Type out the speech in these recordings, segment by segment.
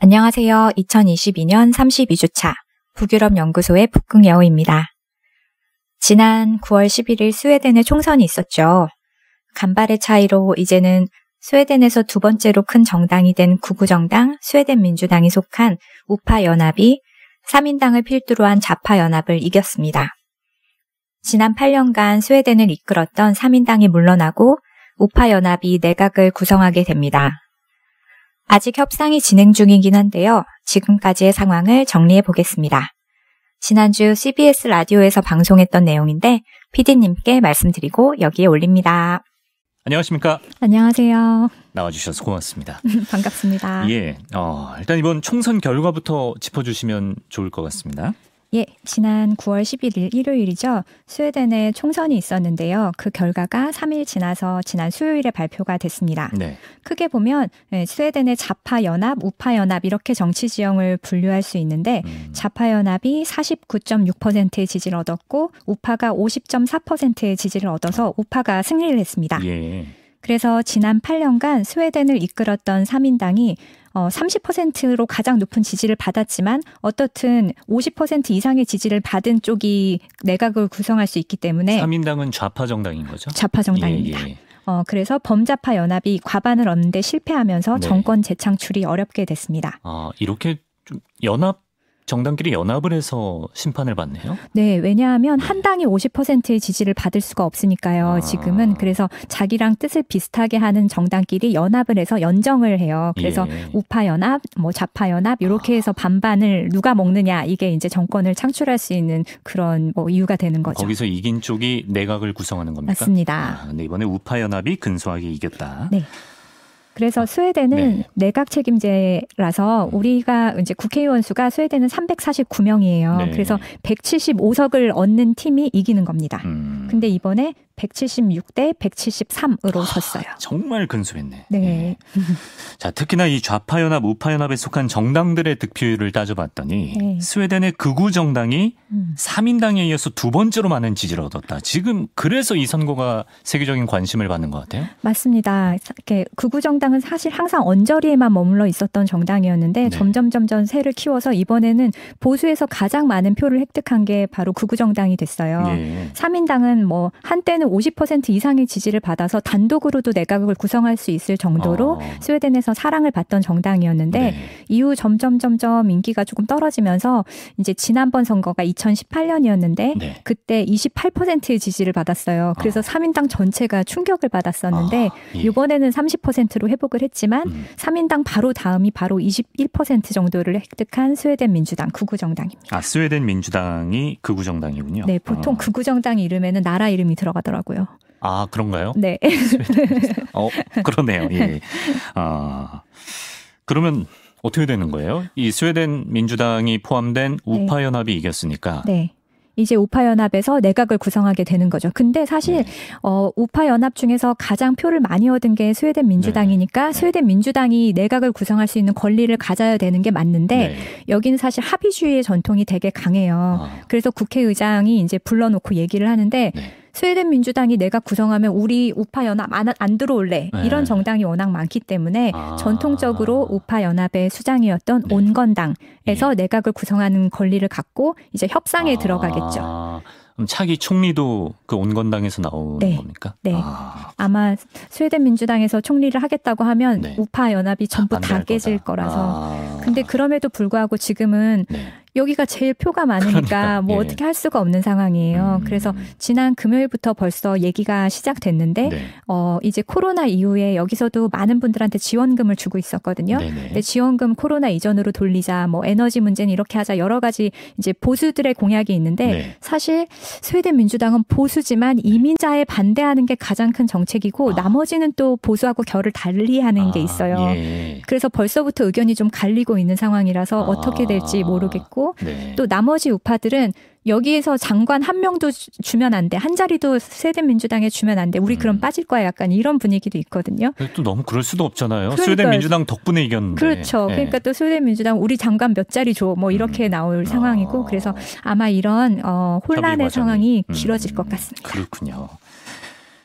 안녕하세요. 2022년 32주차 북유럽 연구소의 북극여우입니다. 지난 9월 11일 스웨덴에 총선이 있었죠. 간발의 차이로 이제는 스웨덴에서 두 번째로 큰 정당이 된 구구정당 스웨덴 민주당이 속한 우파 연합이 3인당을 필두로 한 좌파 연합을 이겼습니다. 지난 8년간 스웨덴을 이끌었던 3인당이 물러나고 우파 연합이 내각을 구성하게 됩니다. 아직 협상이 진행 중이긴 한데요. 지금까지의 상황을 정리해 보겠습니다. 지난주 CBS 라디오에서 방송했던 내용인데 PD님께 말씀드리고 여기에 올립니다. 안녕하십니까? 안녕하세요. 나와주셔서 고맙습니다. 반갑습니다. 예, 일단 이번 총선 결과부터 짚어주시면 좋을 것 같습니다. 예, 지난 9월 11일 일요일이죠. 스웨덴에 총선이 있었는데요. 그 결과가 3일 지나서 지난 수요일에 발표가 됐습니다. 네. 크게 보면 스웨덴의 좌파 연합, 우파 연합 이렇게 정치 지형을 분류할 수 있는데 좌파 연합이 49.6%의 지지를 얻었고 우파가 50.4%의 지지를 얻어서 우파가 승리를 했습니다. 예. 그래서 지난 8년간 스웨덴을 이끌었던 3인당이 30%로 가장 높은 지지를 받았지만 어떻든 50% 이상의 지지를 받은 쪽이 내각을 구성할 수 있기 때문에 3인당은 좌파 정당인 거죠? 좌파 정당입니다. 예. 그래서 범좌파 연합이 과반을 얻는데 실패하면서 네. 정권 재창출이 어렵게 됐습니다. 이렇게 좀 정당끼리 연합을 해서 심판을 받네요? 네, 왜냐하면 한 당이 50%의 지지를 받을 수가 없으니까요. 지금은 그래서 자기랑 뜻을 비슷하게 하는 정당끼리 연합을 해서 연정을 해요. 그래서 우파 연합, 좌파 연합 이렇게 해서 반반을 누가 먹느냐 이게 이제 정권을 창출할 수 있는 그런 이유가 되는 거죠. 거기서 이긴 쪽이 내각을 구성하는 겁니까? 맞습니다. 근데 이번에 우파 연합이 근소하게 이겼다. 네. 그래서 스웨덴은 내각 책임제라서 우리가 이제 국회의원 수가 스웨덴은 349명이에요. 네. 그래서 175석을 얻는 팀이 이기는 겁니다. 근데 이번에 176대 173으로 졌어요. 정말 근소했네. 네. 자, 특히나 이 좌파 연합, 우파 연합에 속한 정당들의 득표율을 따져봤더니 스웨덴의 극우 정당이 3인당에 이어서 두 번째로 많은 지지를 얻었다. 지금 그래서 이 선거가 세계적인 관심을 받는 것 같아요. 맞습니다. 이렇게 극우 정당은 사실 항상 언저리에만 머물러 있었던 정당이었는데 점점 새를 키워서 이번에는 보수에서 가장 많은 표를 획득한 게 바로 극우 정당이 됐어요. 3인당은 한때는 50% 이상의 지지를 받아서 단독으로도 내각을 구성할 수 있을 정도로 스웨덴에서 사랑을 받던 정당이었는데 이후 점점 인기가 조금 떨어지면서 이제 지난번 선거가 2018년이었는데 그때 28%의 지지를 받았어요. 그래서 3인당 전체가 충격을 받았었는데 이번에는 30%로 회복을 했지만 3인당 바로 다음이 바로 21% 정도를 획득한 스웨덴 민주당 극우 정당입니다. 스웨덴 민주당이 극우 정당이군요. 네, 보통 극우 정당 이름에는 나라 이름이 들어가더라고요. 그런가요? 네. 그러네요. 예. 그러면 어떻게 되는 거예요? 이 스웨덴 민주당이 포함된 우파 연합이 이겼으니까. 네. 이제 우파 연합에서 내각을 구성하게 되는 거죠. 근데 사실 우파 연합 중에서 가장 표를 많이 얻은 게 스웨덴 민주당이니까 스웨덴 민주당이 내각을 구성할 수 있는 권리를 가져야 되는 게 맞는데 여기는 사실 합의주의의 전통이 되게 강해요. 그래서 국회의장이 이제 불러놓고 얘기를 하는데 스웨덴 민주당이 내각 구성하면 우리 우파 연합 안 들어올래. 이런 정당이 워낙 많기 때문에 전통적으로 우파 연합의 수장이었던 온건당에서 내각을 구성하는 권리를 갖고 이제 협상에 들어가겠죠. 그럼 차기 총리도 그 온건당에서 나오는 겁니까? 네. 아마 스웨덴 민주당에서 총리를 하겠다고 하면 우파 연합이 전부 다 깨질 거라서. 근데 그럼에도 불구하고 지금은 여기가 제일 표가 많으니까 어떻게 할 수가 없는 상황이에요. 그래서 지난 금요일부터 벌써 얘기가 시작됐는데 이제 코로나 이후에 여기서도 많은 분들한테 지원금을 주고 있었거든요. 근데 지원금 코로나 이전으로 돌리자, 에너지 문제는 이렇게 하자 여러 가지 이제 보수들의 공약이 있는데 사실 스웨덴 민주당은 보수지만 이민자에 반대하는 게 가장 큰 정책이고 나머지는 또 보수하고 결을 달리하는 게 있어요. 그래서 벌써부터 의견이 좀 갈리고 있는 상황이라서 어떻게 될지 모르겠고 또 나머지 우파들은 여기에서 장관 한 명도 주면 안 돼. 한 자리도 스웨덴 민주당에 주면 안 돼. 우리 그럼 빠질 거야. 약간 이런 분위기도 있거든요. 또 너무 그럴 수도 없잖아요. 스웨덴 민주당 덕분에 이겼는데. 그렇죠. 그러니까 또 스웨덴 민주당 우리 장관 몇 자리 줘. 이렇게 나올 상황이고 그래서 아마 이런 혼란의 상황이 길어질 것 같습니다. 그렇군요.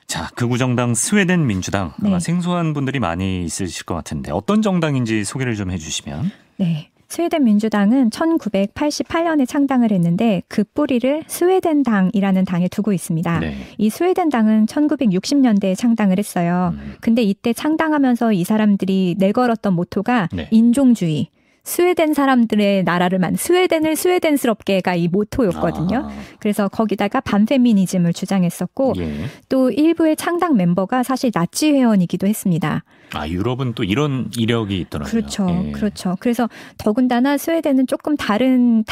자, 극우 정당 스웨덴 민주당. 아마 생소한 분들이 많이 있으실 것 같은데 어떤 정당인지 소개를 좀 해주시면. 네. 스웨덴 민주당은 1988년에 창당을 했는데 그 뿌리를 스웨덴당이라는 당에 두고 있습니다. 네. 이 스웨덴당은 1960년대에 창당을 했어요. 근데 이때 창당하면서 이 사람들이 내걸었던 모토가 네. 인종주의. 스웨덴 사람들의 나라를 스웨덴을 스웨덴스럽게가 이 모토였거든요. 그래서 거기다가 반페미니즘을 주장했었고 예. 또 일부의 창당 멤버가 사실 나치 회원이기도 했습니다. 아, 유럽은 또 이런 이력이 있더라고요. 그렇죠. 예. 그렇죠. 그래서 더군다나 스웨덴은 조금 다른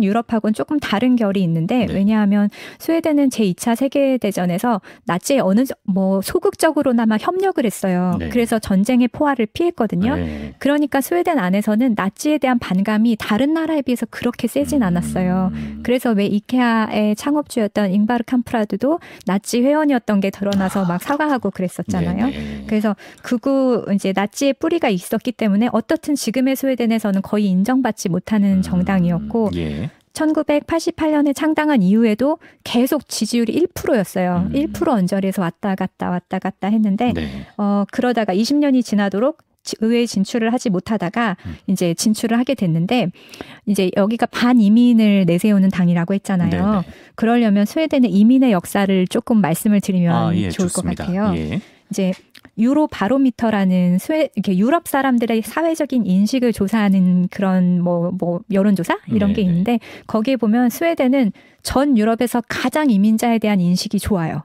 유럽하고는 조금 다른 결이 있는데 네. 왜냐하면 스웨덴은 제2차 세계대전에서 나치에 소극적으로나마 협력을 했어요. 네. 그래서 전쟁의 포화를 피했거든요. 네. 그러니까 스웨덴 안에서는 나치에 대한 반감이 다른 나라에 비해서 그렇게 세진 않았어요. 그래서 왜 이케아의 창업주였던 잉바르 캄프라드도 나치 회원이었던 게 드러나서 막 사과하고 그랬었잖아요. 네. 그래서 이제 나치의 뿌리가 있었기 때문에 어떻든 지금의 스웨덴에서는 거의 인정받지 못하는 정당이었고 예. 1988년에 창당한 이후에도 계속 지지율이 1%였어요. 1% 언저리에서 왔다 갔다 했는데 네. 그러다가 20년이 지나도록 의회에 진출을 하지 못하다가 이제 진출을 하게 됐는데 이제 여기가 반이민을 내세우는 당이라고 했잖아요. 네네. 그러려면 스웨덴의 이민의 역사를 조금 말씀을 드리면 예, 좋을 좋습니다. 것 같아요. 예. 이제 유로 바로미터라는 이렇게 유럽 사람들의 사회적인 인식을 조사하는 그런 여론조사 이런 네네. 게 있는데 거기에 보면 스웨덴은 전 유럽에서 가장 이민자에 대한 인식이 좋아요.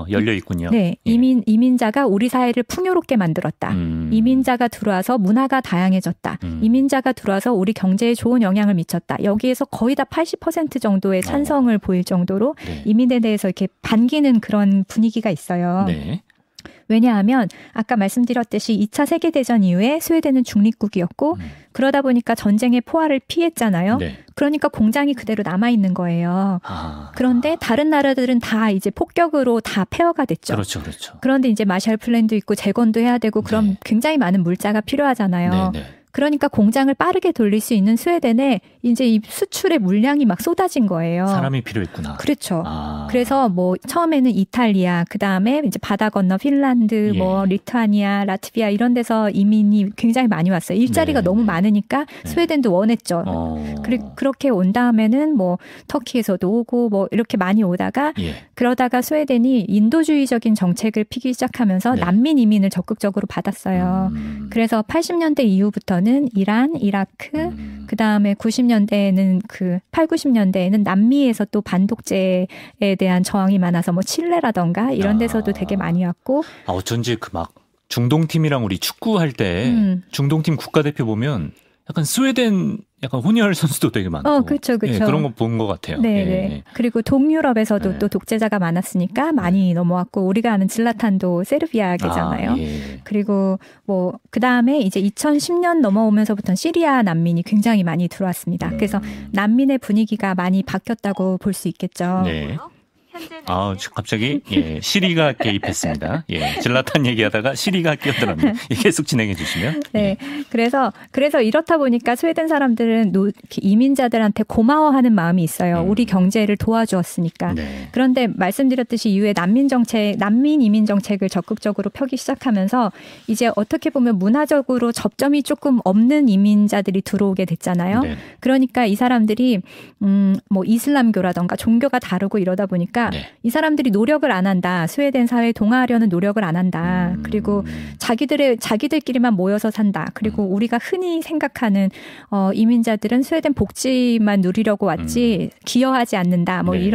열려 있군요. 네, 예. 이민자가 우리 사회를 풍요롭게 만들었다. 이민자가 들어와서 문화가 다양해졌다. 이민자가 들어와서 우리 경제에 좋은 영향을 미쳤다. 여기에서 거의 다 80% 정도의 찬성을 보일 정도로 네. 이민에 대해서 이렇게 반기는 그런 분위기가 있어요. 네. 왜냐하면 아까 말씀드렸듯이 2차 세계대전 이후에 스웨덴은 중립국이었고 그러다 보니까 전쟁의 포화를 피했잖아요. 네. 그러니까 공장이 그대로 남아있는 거예요. 그런데 다른 나라들은 다 이제 폭격으로 다 폐허가 됐죠. 그렇죠, 그렇죠. 그런데 이제 마샬 플랜도 있고 재건도 해야 되고 그럼 네. 굉장히 많은 물자가 필요하잖아요. 네, 네. 그러니까 공장을 빠르게 돌릴 수 있는 스웨덴에 이제 이 수출의 물량이 막 쏟아진 거예요. 사람이 필요했구나. 그렇죠. 그래서 처음에는 이탈리아, 그 다음에 이제 바다 건너 핀란드, 예. 리투아니아, 라트비아 이런 데서 이민이 굉장히 많이 왔어요. 일자리가 네. 너무 많으니까 스웨덴도 원했죠. 그렇게 온 다음에는 터키에서도 오고 이렇게 많이 오다가 예. 그러다가 스웨덴이 인도주의적인 정책을 피기 시작하면서 네. 난민 이민을 적극적으로 받았어요. 그래서 80년대 이후부터는 이란, 이라크, 그 다음에 90년대에는 90년대에는 남미에서 또 반독재에 대한 저항이 많아서 칠레라던가 이런 데서도 되게 많이 왔고. 어쩐지 중동팀이랑 우리 축구할 때 중동팀 국가대표 보면 약간 스웨덴 혼혈 선수도 되게 많고. 그렇죠. 예, 그런 거 본 것 같아요. 네. 예. 그리고 동유럽에서도 네. 또 독재자가 많았으니까 많이 넘어왔고 우리가 아는 질라탄도 세르비아계잖아요. 예. 그리고 그 다음에 이제 2010년 넘어오면서부터는 시리아 난민이 굉장히 많이 들어왔습니다. 그래서 난민의 분위기가 많이 바뀌었다고 볼 수 있겠죠. 네. 갑자기 시리가 개입했습니다. 질라탄 얘기하다가 시리가 끼어들었네요. 계속 진행해 주시면. 네, 그래서 이렇다 보니까 스웨덴 사람들은 이민자들한테 고마워하는 마음이 있어요. 우리 경제를 도와주었으니까. 네. 그런데 말씀드렸듯이 이후에 난민 이민 정책을 적극적으로 펴기 시작하면서 이제 어떻게 보면 문화적으로 접점이 조금 없는 이민자들이 들어오게 됐잖아요. 네. 그러니까 이 사람들이 이슬람교라던가 종교가 다르고 이러다 보니까 네. 이 사람들이 노력을 안 한다. 스웨덴 사회에 동화하려는 노력을 안 한다. 그리고 자기들끼리만 모여서 산다. 그리고 우리가 흔히 생각하는 이민자들은 스웨덴 복지만 누리려고 왔지 기여하지 않는다. 네.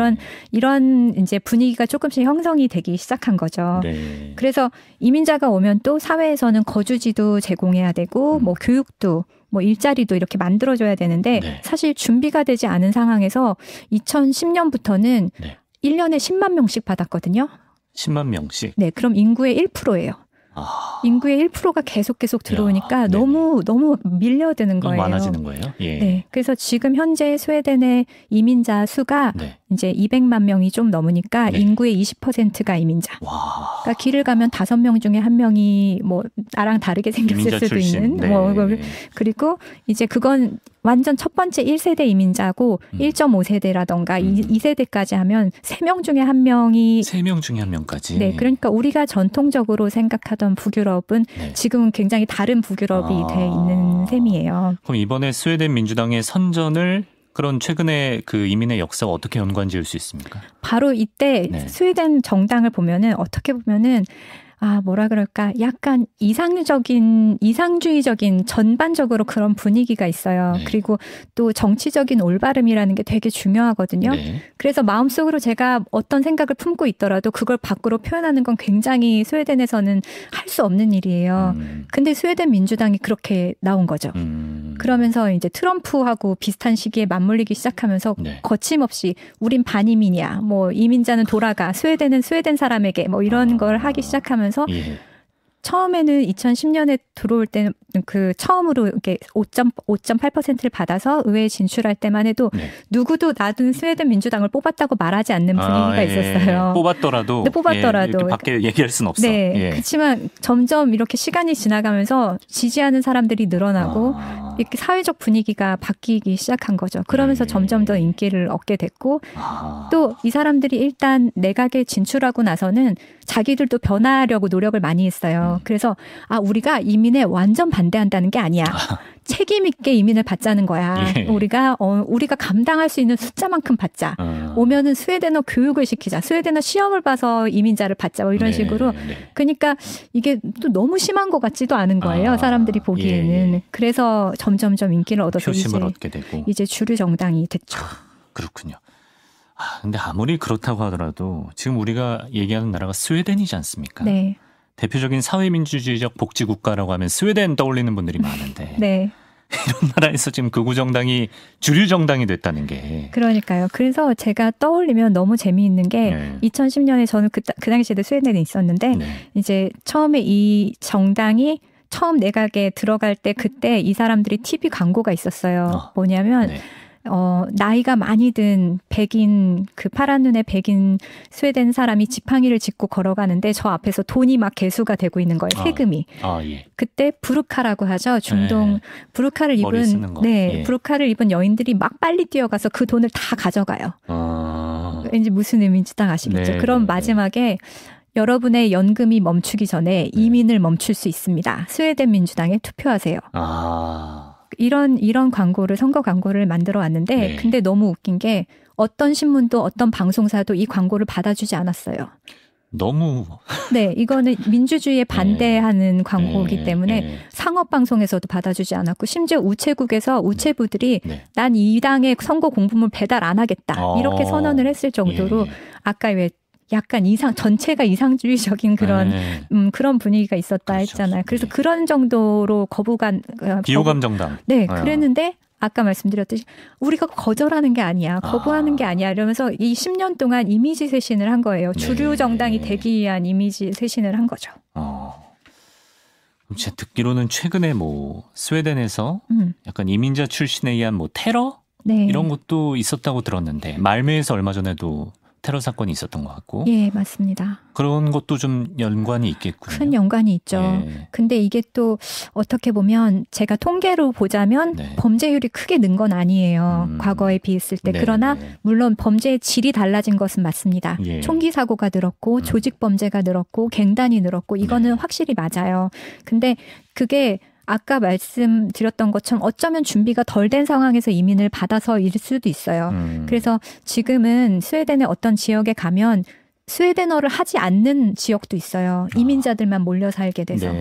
이런 이제 분위기가 조금씩 형성이 되기 시작한 거죠. 네. 그래서 이민자가 오면 또 사회에서는 거주지도 제공해야 되고 교육도 일자리도 이렇게 만들어줘야 되는데 네. 사실 준비가 되지 않은 상황에서 2010년부터는 네. 1년에 10만 명씩 받았거든요. 10만 명씩? 네, 그럼 인구의 1%예요. 인구의 1%가 계속 들어오니까 너무 밀려드는 거예요. 너무 많아지는 거예요? 예. 네, 그래서 지금 현재 스웨덴의 이민자 수가 네. 이제 200만 명이 좀 넘으니까 네. 인구의 20%가 이민자. 와. 그러니까 길을 가면 5명 중에 1명이 뭐 나랑 다르게 생겼을 수도 출신. 있는. 네. 뭐 그리고 이제 그건 완전 첫 번째 1세대 이민자고 1.5세대라던가 2세대까지 하면 3명 중에 1명이 3명 중에 1명까지. 네, 그러니까 우리가 전통적으로 생각하던 북유럽은 네. 지금은 굉장히 다른 북유럽이 돼 있는 셈이에요. 그럼 이번에 스웨덴 민주당의 선전을 그런 최근에 그 이민의 역사와 어떻게 연관지을 수 있습니까? 바로 이때 네. 스웨덴 정당을 보면은 어떻게 보면은 뭐라 그럴까 약간 이상주의적인 전반적으로 그런 분위기가 있어요. 네. 그리고 또 정치적인 올바름이라는 게 되게 중요하거든요. 네. 그래서 마음속으로 제가 어떤 생각을 품고 있더라도 그걸 밖으로 표현하는 건 굉장히 스웨덴에서는 할 수 없는 일이에요. 근데 스웨덴 민주당이 그렇게 나온 거죠. 그러면서 이제 트럼프하고 비슷한 시기에 맞물리기 시작하면서 네. 거침없이 우린 반이민이야. 뭐 이민자는 돌아가. 스웨덴은 스웨덴 사람에게 뭐 이런 걸 하기 시작하면서 예. 처음에는 2010년에 들어올 때는 그 처음으로 이렇게 5.8%를 받아서 의회에 진출할 때만 해도 네. 누구도 나는 스웨덴 민주당을 뽑았다고 말하지 않는 분위기가 있었어요. 뽑았더라도. 네, 뽑았더라도. 예, 밖에 얘기할 수는 없어. 네. 예. 그렇지만 점점 이렇게 시간이 지나가면서 지지하는 사람들이 늘어나고 이렇게 사회적 분위기가 바뀌기 시작한 거죠. 그러면서 점점 더 인기를 얻게 됐고 또 이 사람들이 일단 내각에 진출하고 나서는 자기들도 변화하려고 노력을 많이 했어요. 그래서 우리가 이민에 완전 반대한다는 게 아니야. 책임 있게 이민을 받자는 거야. 예. 우리가 감당할 수 있는 숫자만큼 받자. 오면은 스웨덴어 교육을 시키자. 스웨덴어 시험을 봐서 이민자를 받자. 뭐 이런 네, 식으로. 네. 그러니까 이게 또 너무 심한 것 같지도 않은 거예요. 사람들이 보기에는. 예. 그래서 점점점 인기를 얻어서 표심을 얻게 되고. 이제 주류 정당이 됐죠. 그렇군요. 근데 아무리 그렇다고 하더라도 지금 우리가 얘기하는 나라가 스웨덴이지 않습니까? 네. 대표적인 사회민주주의적 복지국가라고 하면 스웨덴 떠올리는 분들이 많은데 네. 이런 나라에서 지금 극우 정당이 주류 정당이 됐다는 게. 그러니까요. 그래서 제가 떠올리면 너무 재미있는 게 네. 2010년에 저는 그 당시에도 스웨덴에 있었는데 네. 이제 처음에 이 정당이 처음 내각에 들어갈 때 그때 이 사람들이 TV 광고가 있었어요. 뭐냐면 네. 나이가 많이 든 백인, 그 파란 눈의 백인 스웨덴 사람이 지팡이를 짚고 걸어가는데 저 앞에서 돈이 막 개수가 되고 있는 거예요. 세금이. 예. 그때 부르카라고 하죠. 중동. 네. 부르카를 입은, 네, 예. 부르카를 입은 여인들이 막 빨리 뛰어가서 그 돈을 다 가져가요. 왠지 무슨 의미인지 딱 아시겠죠? 네, 그럼 네, 마지막에 여러분의 연금이 멈추기 전에 이민을 멈출 수 있습니다. 스웨덴 민주당에 투표하세요. 이런 광고를, 선거 광고를 만들어 왔는데, 네. 근데 너무 웃긴 게 어떤 신문도 어떤 방송사도 이 광고를 받아주지 않았어요. 너무. 네, 이거는 민주주의에 반대하는 광고이기 때문에 상업방송에서도 받아주지 않았고, 심지어 우체국에서 우체부들이 난 이 당의 선거 공보물 배달 안 하겠다. 이렇게 선언을 했을 정도로 아까 왜 약간 전체가 이상주의적인 그런 분위기가 있었다 했잖아요. 그래서 그런 정도로 비호감 정당. 네, 그랬는데 아까 말씀드렸듯이 우리가 거절하는 게 아니야. 거부하는 게 아니야. 이러면서 이 10년 동안 이미지 쇄신을 한 거예요. 주류 정당이 되기 위한 이미지 쇄신을 한 거죠. 제가 듣기로는 최근에 스웨덴에서 약간 이민자 출신에 의한 테러? 네. 이런 것도 있었다고 들었는데 말메에서 얼마 전에도 테러 사건이 있었던 것 같고. 예, 맞습니다. 그런 것도 좀 연관이 있겠군요. 큰 연관이 있죠. 예. 근데 이게 또 어떻게 보면 제가 통계로 보자면 범죄율이 크게 는 건 아니에요. 과거에 비했을 때. 그러나 물론 범죄의 질이 달라진 것은 맞습니다. 예. 총기 사고가 늘었고 조직 범죄가 늘었고 갱단이 늘었고 이거는 확실히 맞아요. 근데 그게 아까 말씀드렸던 것처럼 어쩌면 준비가 덜 된 상황에서 이민을 받아서일 수도 있어요. 그래서 지금은 스웨덴의 어떤 지역에 가면 스웨덴어를 하지 않는 지역도 있어요. 이민자들만 몰려 살게 돼서.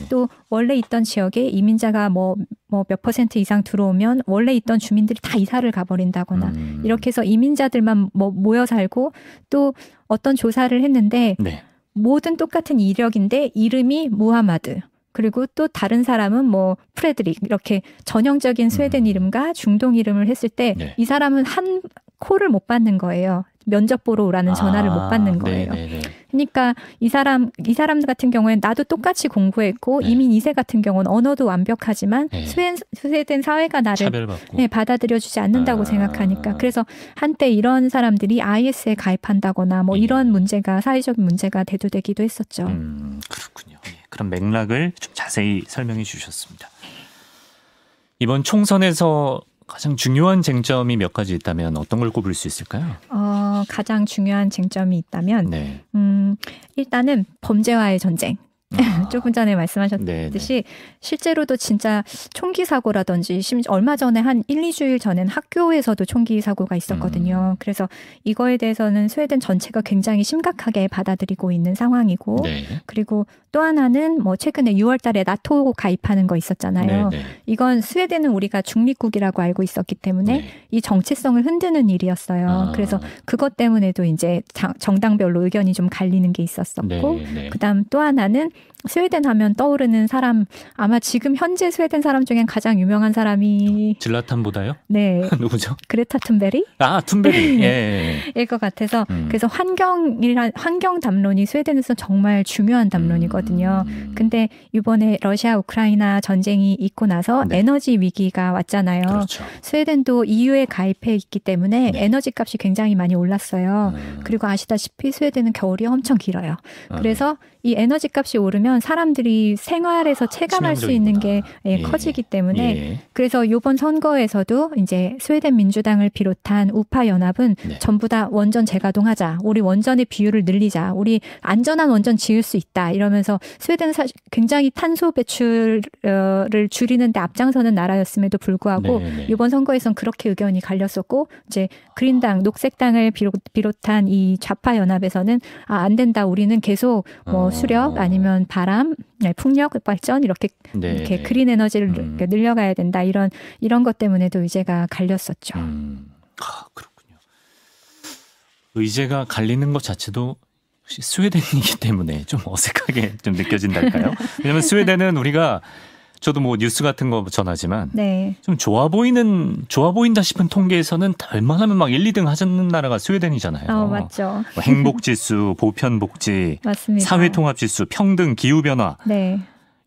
또 원래 있던 지역에 이민자가 몇 퍼센트 이상 들어오면 원래 있던 주민들이 다 이사를 가버린다거나 이렇게 해서 이민자들만 모여 살고 또 어떤 조사를 했는데 모든 똑같은 이력인데 이름이 무하마드. 그리고 또 다른 사람은 프레드릭 이렇게 전형적인 스웨덴 이름과 중동 이름을 했을 때 이 사람은 한 콜을 못 받는 거예요. 면접 보러 오라는 전화를 못 받는 거예요. 그러니까 이 사람 같은 경우에는 나도 똑같이 공부했고 네. 이민 2세 같은 경우는 언어도 완벽하지만 네. 스웨덴 사회가 나를 차별받고. 네, 받아들여주지 않는다고 생각하니까 그래서 한때 이런 사람들이 IS에 가입한다거나 뭐 이런 문제가 사회적인 문제가 대두되기도 했었죠. 그렇군요. 그런 맥락을 좀 자세히 설명해 주셨습니다. 이번 총선에서 가장 중요한 쟁점이 몇 가지 있다면 어떤 걸 꼽을 수 있을까요? 가장 중요한 쟁점이 있다면 네. 일단은 범죄와의 전쟁. 조금 전에 말씀하셨듯이 실제로도 진짜 총기 사고라든지 심지어 얼마 전에 한 1-2주일 전엔 학교에서도 총기 사고가 있었거든요. 그래서 이거에 대해서는 스웨덴 전체가 굉장히 심각하게 받아들이고 있는 상황이고 네. 그리고 또 하나는 뭐 최근에 6월 달에 나토 가입하는 거 있었잖아요. 네, 네. 이건 스웨덴은 우리가 중립국이라고 알고 있었기 때문에 네. 이 정체성을 흔드는 일이었어요. 그래서 그것 때문에도 이제 정당별로 의견이 좀 갈리는 게 있었었고 네, 네. 그다음 또 하나는 스웨덴 하면 떠오르는 사람 아마 지금 현재 스웨덴 사람 중엔 가장 유명한 사람이 질라탄보다요? 네. 누구죠? 그레타 툰베리? 아, 툰베리. 예. 일 것 같아서 그래서 환경 담론이 스웨덴에서 정말 중요한 담론이거든요. 근데 이번에 러시아 우크라이나 전쟁이 있고 나서 네. 에너지 위기가 왔잖아요. 그렇죠. 스웨덴도 EU에 가입해 있기 때문에 네. 에너지 값이 굉장히 많이 올랐어요. 그리고 아시다시피 스웨덴은 겨울이 엄청 길어요. 그래서 이 에너지 값이 오르면 사람들이 생활에서 체감할 수 있는 게 커지기 때문에 그래서 이번 선거에서도 이제 스웨덴 민주당을 비롯한 우파 연합은 네. 전부 다 원전 재가동하자. 우리 원전의 비율을 늘리자. 우리 안전한 원전 지을 수 있다. 이러면서 스웨덴은 사실 굉장히 탄소 배출을 줄이는 데 앞장서는 나라였음에도 불구하고 이번 선거에선 그렇게 의견이 갈렸었고 이제 그린당, 녹색당을 비롯한 이 좌파 연합에서는 안 된다. 우리는 계속 뭐 수력 아니면 바람, 풍력 발전 이렇게 그린 에너지를 늘려가야 된다. 이런 것 때문에도 의제가 갈렸었죠. 그렇군요. 의제가 갈리는 것 자체도 스웨덴이기 때문에 좀 어색하게 좀 느껴진달까요? 왜냐하면 스웨덴은 우리가 저도 뭐 뉴스 같은 거 전하지만 네. 좀 좋아 보인다 싶은 통계에서는 웬만하면 막 1, 2등 하는 나라가 스웨덴이잖아요. 맞죠. 뭐 행복지수, 보편복지, 맞습니다. 사회통합지수, 평등, 기후변화 네.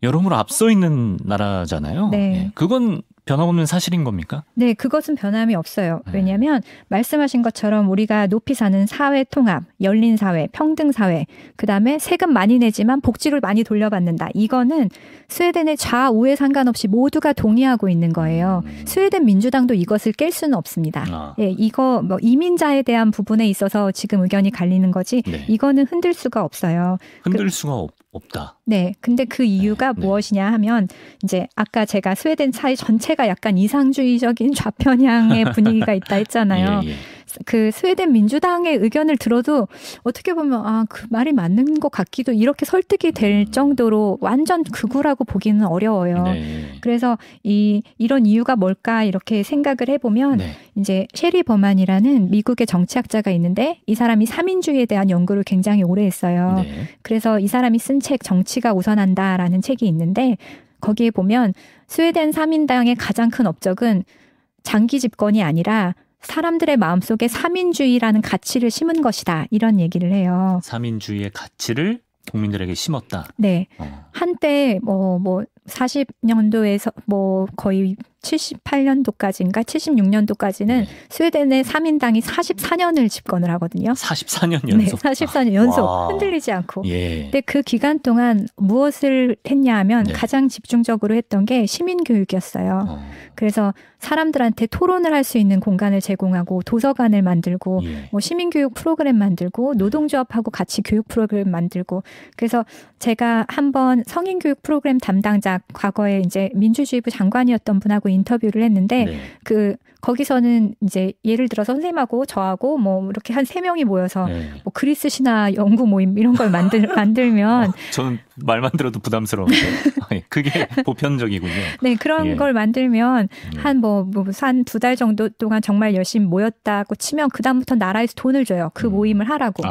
여러모로 앞서 있는 나라잖아요. 네. 그건 변함없는 사실인 겁니까? 네, 그것은 변함이 없어요. 왜냐하면 말씀하신 것처럼 우리가 높이 사는 사회 통합, 열린 사회, 평등 사회, 그다음에 세금 많이 내지만 복지를 많이 돌려받는다. 이거는 스웨덴의 좌우에 상관없이 모두가 동의하고 있는 거예요. 스웨덴 민주당도 이것을 깰 수는 없습니다. 예, 이거 뭐 이민자에 대한 부분에 있어서 지금 의견이 갈리는 거지. 네. 이거는 흔들 수가 없어요. 흔들 수가 없다. 네, 근데 그 이유가 무엇이냐 하면 이제 아까 제가 스웨덴 사회 전체가 약간 이상주의적인 좌편향의 분위기가 있다 했잖아요. 예. 그 스웨덴 민주당의 의견을 들어도 어떻게 보면 그 말이 맞는 것 같기도 이렇게 설득이 될 정도로 완전 극우라고 보기는 어려워요. 네. 그래서 이런 이유가 뭘까 이렇게 생각을 해보면 이제 셰리 버만이라는 미국의 정치학자가 있는데 이 사람이 삼인주의에 대한 연구를 굉장히 오래 했어요. 그래서 이 사람이 쓴 책 정치가 우선한다라는 책이 있는데 거기에 보면 스웨덴 3인당의 가장 큰 업적은 장기 집권이 아니라 사람들의 마음속에 3인주의라는 가치를 심은 것이다. 이런 얘기를 해요. 3인주의의 가치를 국민들에게 심었다. 네. 한때 40년도에서 거의 78년도까지인가 76년도까지는 스웨덴의 3인당이 44년을 집권을 하거든요. 44년 연속? 네, 44년 연속. 흔들리지 않고. 예. 근데 그 기간 동안 무엇을 했냐 하면 가장 집중적으로 했던 게 시민교육이었어요. 그래서 사람들한테 토론을 할 수 있는 공간을 제공하고 도서관을 만들고 뭐 시민교육 프로그램 만들고 노동조합하고 같이 교육 프로그램 만들고 그래서 제가 한번 성인교육 프로그램 담당자 과거에 이제 민주주의부 장관이었던 분하고 인터뷰를 했는데 거기서는 이제 예를 들어서 선생님하고 저하고 뭐 이렇게 한 3명이 모여서 뭐 그리스 신화 연구 모임 이런 걸 만들면 저는 말만 들어도 부담스러운데 그게 보편적이군요. 네, 그런 걸 만들면 한 2달 정도 동안 정말 열심히 모였다고 치면 그다음부터 나라에서 돈을 줘요. 그 모임을 하라고.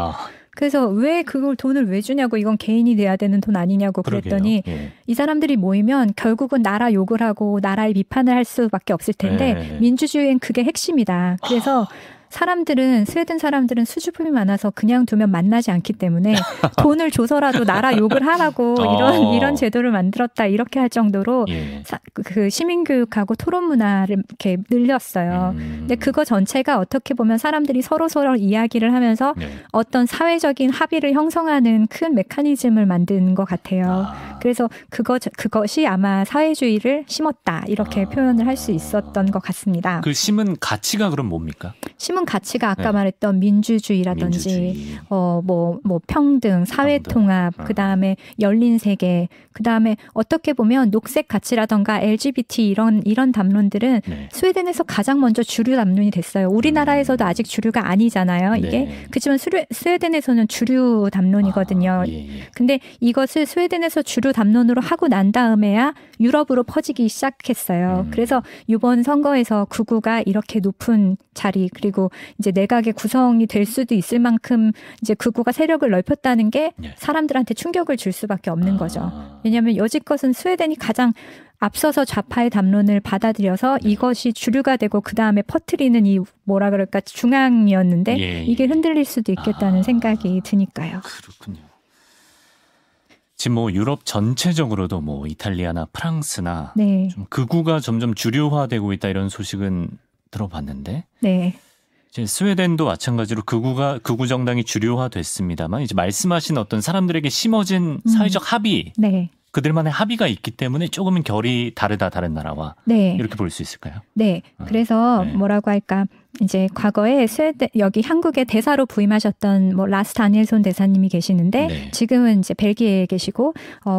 그래서 왜 그걸 돈을 왜 주냐고 이건 개인이 내야 되는 돈 아니냐고 그랬더니 이 사람들이 모이면 결국은 나라 욕을 하고 나라의 비판을 할 수밖에 없을 텐데 민주주의엔 그게 핵심이다. 그래서 사람들은 스웨덴 사람들은 수줍음이 많아서 그냥 두면 만나지 않기 때문에 돈을 줘서라도 나라 욕을 하라고 이런 제도를 만들었다 이렇게 할 정도로 예. 그 시민교육하고 토론 문화를 이렇게 늘렸어요. 근데 그거 전체가 어떻게 보면 사람들이 서로 이야기를 하면서 네. 어떤 사회적인 합의를 형성하는 큰 메커니즘을 만든 것 같아요. 그래서 그것이 아마 사회주의를 심었다 이렇게 표현을 할 수 있었던 것 같습니다. 그 심은 가치가 그럼 뭡니까? 심은 가치가 아까 말했던 민주주의라든지 뭐 평등, 사회통합, 그다음에 열린 세계, 그다음에 어떻게 보면 녹색 가치라던가 LGBT 이런 담론들은 네. 스웨덴에서 가장 먼저 주류 담론이 됐어요. 우리나라에서도 아직 주류가 아니잖아요. 이게 네. 그렇지만 스웨덴에서는 주류 담론이거든요. 예. 근데 이것을 스웨덴에서 주류 담론으로 하고 난 다음에야 유럽으로 퍼지기 시작했어요. 그래서 이번 선거에서 극우가 이렇게 높은 자리 그리고 이제 내각의 구성이 될 수도 있을 만큼 이제 극우가 세력을 넓혔다는 게 사람들한테 충격을 줄 수밖에 없는 거죠. 왜냐하면 여지껏은 스웨덴이 가장 앞서서 좌파의 담론을 받아들여서 이것이 주류가 되고 그 다음에 퍼뜨리는 이 뭐라 그럴까 중앙이었는데 이게 흔들릴 수도 있겠다는 생각이 드니까요. 그렇군요. 지금 뭐 유럽 전체적으로도 뭐 이탈리아나 프랑스나 좀 극우가 점점 주류화되고 있다 이런 소식은 들어봤는데 이제 스웨덴도 마찬가지로 극우 정당이 주류화됐습니다만 이제 말씀하신 어떤 사람들에게 심어진 사회적 합의 그들만의 합의가 있기 때문에 조금은 결이 다르다 다른 나라와 이렇게 볼 수 있을까요? 네. 그래서 뭐라고 할까? 이제 과거에 여기 한국에 대사로 부임하셨던 뭐 라스 다니엘손 대사님이 계시는데 지금은 이제 벨기에에 계시고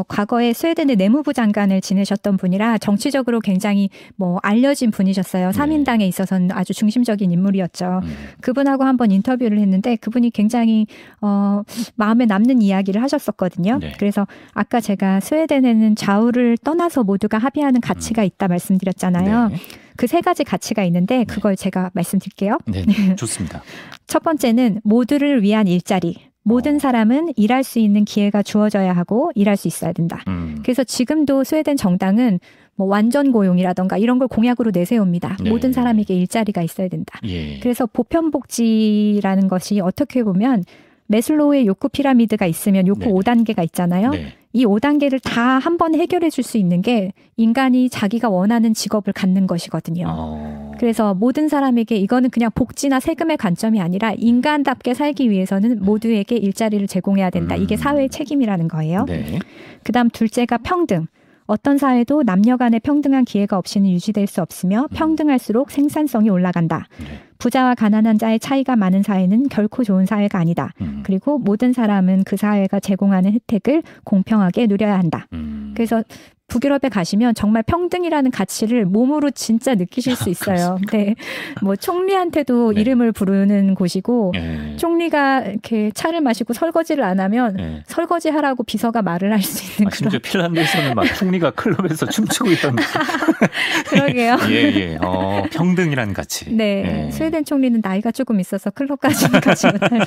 과거에 스웨덴의 내무부 장관을 지내셨던 분이라 정치적으로 굉장히 뭐 알려진 분이셨어요. 3인당에 있어서는 아주 중심적인 인물이었죠. 그분하고 한번 인터뷰를 했는데 그분이 굉장히 마음에 남는 이야기를 하셨었거든요. 그래서 아까 제가 스웨덴에는 좌우를 떠나서 모두가 합의하는 가치가 있다 말씀드렸잖아요. 그 세 가지 가치가 있는데 그걸 제가 말씀드릴게요. 네, 좋습니다. 첫 번째는 모두를 위한 일자리. 모든 사람은 일할 수 있는 기회가 주어져야 하고 일할 수 있어야 된다. 그래서 지금도 스웨덴 정당은 뭐 완전 고용이라던가 이런 걸 공약으로 내세웁니다. 모든 사람에게 일자리가 있어야 된다. 그래서 보편복지라는 것이 어떻게 보면 매슬로우의 욕구 피라미드가 있으면 욕구 5단계가 있잖아요. 이 5단계를 다 한 번 해결해 줄 수 있는 게 인간이 자기가 원하는 직업을 갖는 것이거든요. 그래서 모든 사람에게 이거는 그냥 복지나 세금의 관점이 아니라 인간답게 살기 위해서는 모두에게 일자리를 제공해야 된다. 이게 사회의 책임이라는 거예요. 그다음 둘째가 평등. 어떤 사회도 남녀 간의 평등한 기회가 없이는 유지될 수 없으며 평등할수록 생산성이 올라간다. 부자와 가난한 자의 차이가 많은 사회는 결코 좋은 사회가 아니다. 그리고 모든 사람은 그 사회가 제공하는 혜택을 공평하게 누려야 한다. 그래서 북유럽에 가시면 정말 평등이라는 가치를 몸으로 진짜 느끼실 수 있어요. 네, 뭐 총리한테도 이름을 부르는 곳이고 총리가 이렇게 차를 마시고 설거지를 안 하면 설거지하라고 비서가 말을 할 수 있는 심지어 핀란드에서는 막 총리가 클럽에서 춤추고 있던 그러게요. 평등이라는 가치. 스웨덴 총리는 나이가 조금 있어서 클럽까지는 가지 못할.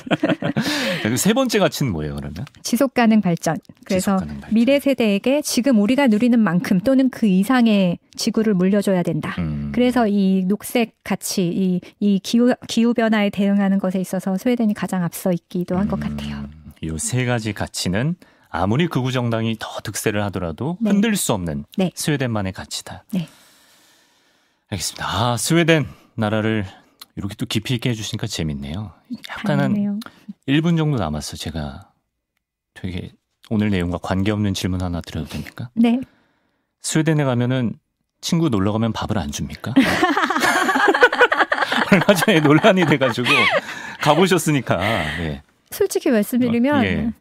세 번째 가치는 뭐예요, 그러면? 지속가능 발전. 그래서 미래 세대에게 지금 우리가 누리는 만큼 또는 그 이상의 지구를 물려줘야 된다. 그래서 이 녹색 가치, 이 기후 변화에 대응하는 것에 있어서 스웨덴이 가장 앞서 있기도 한 것 같아요. 이 세 가지 가치는 아무리 극우 정당이 더 득세를 하더라도 흔들 수 없는 스웨덴만의 가치다. 알겠습니다. 스웨덴 나라를 이렇게 또 깊이 있게 해주시니까 재밌네요. 약간은 1분 정도 남았어. 제가 되게 오늘 내용과 관계없는 질문 하나 드려도 됩니까? 네. 스웨덴에 가면은 친구 놀러 가면 밥을 안 줍니까? 얼마 전에 논란이 돼가지고 가보셨으니까. 솔직히 말씀드리면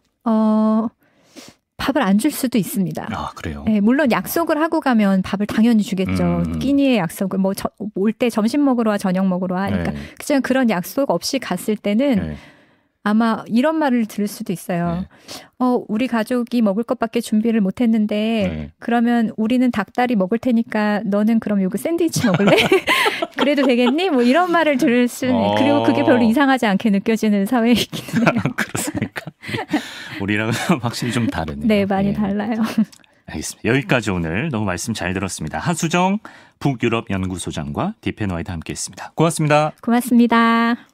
밥을 안 줄 수도 있습니다. 아, 그래요? 네, 물론 약속을 하고 가면 밥을 당연히 주겠죠. 끼니의 약속을 뭐 올 때 점심 먹으러 와 저녁 먹으러 와 하니까. 그렇지만 그런 약속 없이 갔을 때는 아마 이런 말을 들을 수도 있어요. 우리 가족이 먹을 것밖에 준비를 못했는데 그러면 우리는 닭다리 먹을 테니까 너는 그럼 요거 샌드위치 먹을래? 그래도 되겠니? 뭐 이런 말을 들을 수는 그리고 그게 별로 이상하지 않게 느껴지는 사회이기는 해요. 그렇습니까? 우리랑은 확실히 좀 다르네요. 네, 많이 달라요. 알겠습니다. 여기까지 오늘 너무 말씀 잘 들었습니다. 하수정 북유럽 연구소장과 디펜 와이드 함께했습니다. 고맙습니다. 고맙습니다.